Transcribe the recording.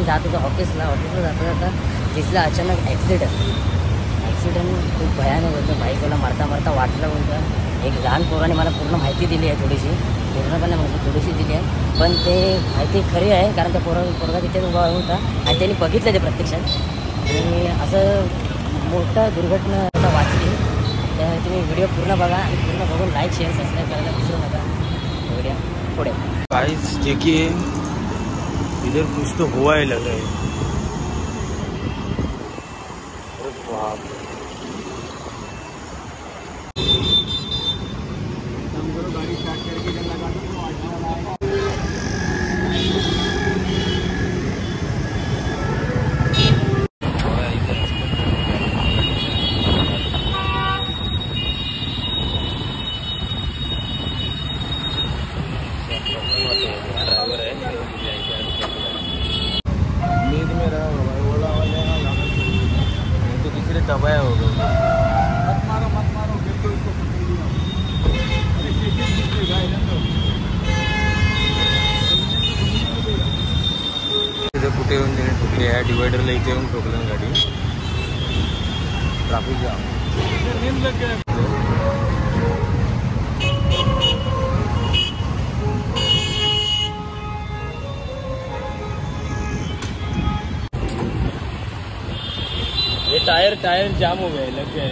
मी जात होतो ऑफिसला जाता जाता दिसला अचानक ॲक्सिडेंट खूप भयानक होतं. बाईकला मारता वाटलं होतं. एक लहान पोराने मला पूर्ण माहिती दिली आहे, पूर्णपणे थोडीशी दिली आहे, पण ते माहिती खरी आहे कारण त्या पोरगा तिथे उभा होता आणि त्यांनी बघितलं ते प्रत्यक्षात. आणि असं मोठा दुर्घटना वाचली. तर तुम्ही व्हिडिओ पूर्ण बघा आणि पूर्ण बघून लाईक शेअर सबस्क्राईब करायला विसरू नका. व्हिडिओ पुढे गाइस देखिए इधर कुछ तो हुआ ही लग रहा है. गाड़ी स्टार्ट करके लगा नींद में रहा ओला वाले तो किसी ने दबाया होगा. मत मारो बिल्कुल इसको कुठे येऊन त्याने ठोकली आहे. डिवायडरला इथे येऊन ठोकलं गाडी. Traffic jam. ये टायर जाम हो गए, लग गए.